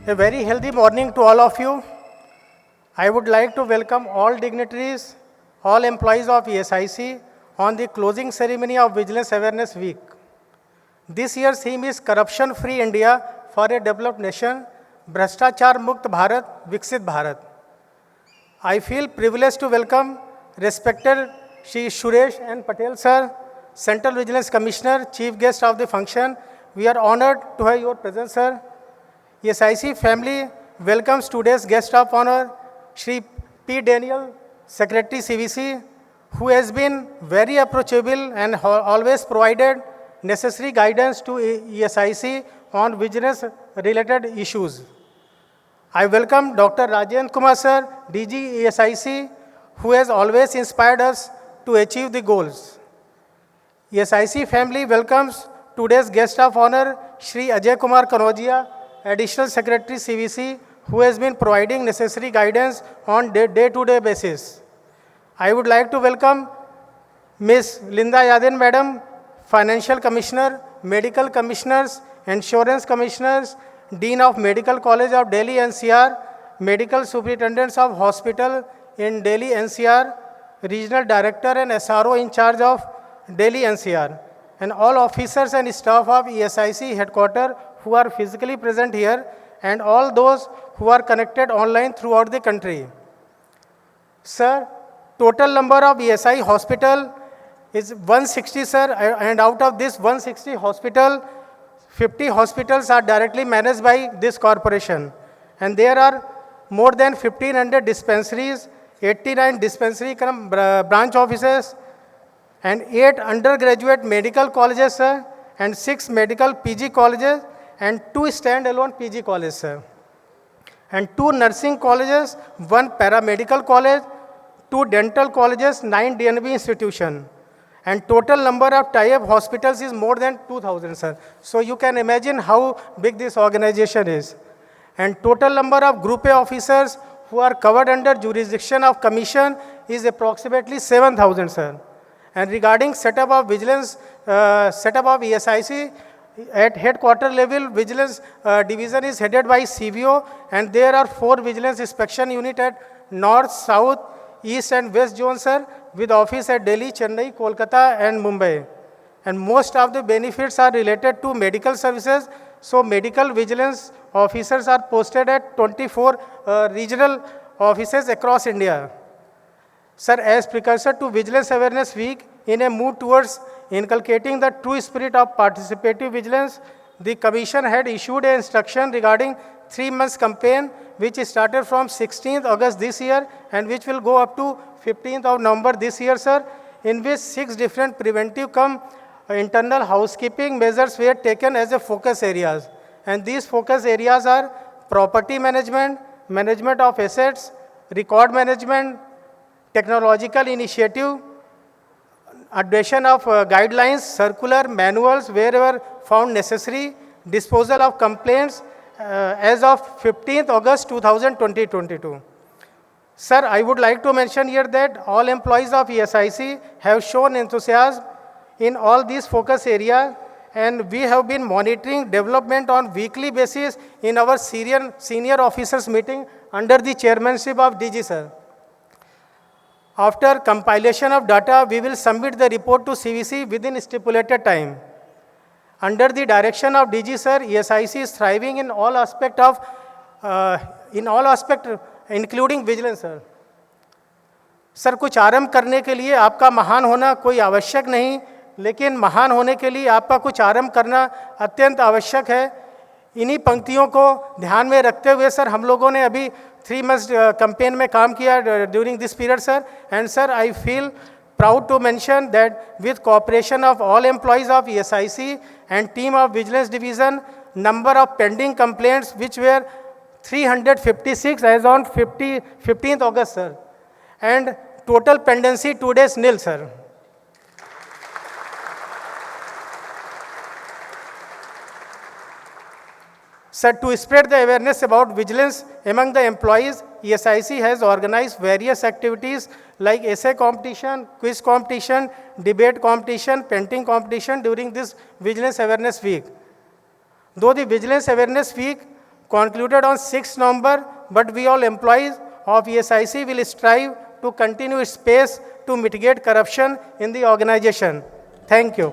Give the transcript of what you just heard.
A very healthy morning to all of you. I would like to welcome all dignitaries, all employees of ESIC on the closing ceremony of Vigilance Awareness Week. This year's theme is Corruption Free India for a Developed Nation, Bhrashtachar Mukt Bharat, Viksit Bharat. I feel privileged to welcome respected Shri Suresh N. Patel sir, Central Vigilance Commissioner, Chief Guest of the function. We are honored to have your presence, sir. ESIC family welcomes today's guest of honor, Shri P. Daniel, Secretary CVC, who has been very approachable and always provided necessary guidance to ESIC on vigilance-related issues. I welcome Dr. Rajendra Kumar sir, DG ESIC, who has always inspired us to achieve the goals. ESIC family welcomes today's guest of honor, Shri Ajay Kumar Kanojia, Additional Secretary CVC, who has been providing necessary guidance on day-to-day basis. I would like to welcome Ms. Linda Yadin Madam, Financial Commissioner, Medical Commissioners, Insurance Commissioners, Dean of Medical College of Delhi NCR, Medical Superintendents of Hospital in Delhi NCR, Regional Director and SRO in charge of Delhi NCR, and all officers and staff of ESIC headquarters who are physically present here, and all those who are connected online throughout the country. Sir, total number of ESI hospital is 160, sir, and out of this 160 hospital, 50 hospitals are directly managed by this corporation. And there are more than 1,500 dispensaries, 89 dispensary branch offices, and 8 undergraduate medical colleges, sir, and 6 medical PG colleges, and 2 standalone PG colleges, sir. And 2 nursing colleges, 1 paramedical college, 2 dental colleges, 9 DNB institution. And total number of tie-up hospitals is more than 2,000, sir. So you can imagine how big this organization is. And total number of Group A officers who are covered under jurisdiction of commission is approximately 7,000, sir. And regarding setup of vigilance, setup of ESIC, at headquarter level, vigilance division is headed by CVO, and there are 4 vigilance inspection unit at North, South, East and West Zone, sir, with office at Delhi, Chennai, Kolkata and Mumbai. And most of the benefits are related to medical services, so medical vigilance officers are posted at 24 regional offices across India. Sir, as precursor to Vigilance Awareness Week, in a move towards inculcating the true spirit of participative vigilance, the Commission had issued an instruction regarding 3 months campaign, which started from 16th August this year and which will go up to 15th of November this year, sir, in which 6 different preventive internal housekeeping measures were taken as a focus areas. And these focus areas are property management, management of assets, record management, technological initiative, adoption of guidelines, circular, manuals wherever found necessary, disposal of complaints as of 15th August 2022. Sir, I would like to mention here that all employees of ESIC have shown enthusiasm in all these focus areas, and we have been monitoring development on weekly basis in our senior officers meeting under the chairmanship of DG, sir. After compilation of data, we will submit the report to CVC within stipulated time. Under the direction of DG, sir, ESIC is thriving in all aspect including vigilance, sir. Sir, कुछ आरंभ करने के लिए आपका महान होना कोई आवश्यक नहीं, लेकिन महान होने के लिए आपका कुछ आरंभ करना अत्यंत आवश्यक है. इन्हीं पंक्तियों को ध्यान में रखते हुए सर हम लोगों ने अभी 3 months कैंपेन में काम किया during this period, sir. And sir, I feel proud to mention that with cooperation of all employees of ESIC and team of Vigilance Division, number of pending complaints which were 356 as on 15th August, sir. And total pendency 2 days nil, sir. Sir, to spread the awareness about vigilance among the employees, ESIC has organized various activities like essay competition, quiz competition, debate competition, painting competition during this Vigilance Awareness Week. Though the Vigilance Awareness Week concluded on 6 November, but we all employees of ESIC will strive to continue its pace to mitigate corruption in the organization. Thank you.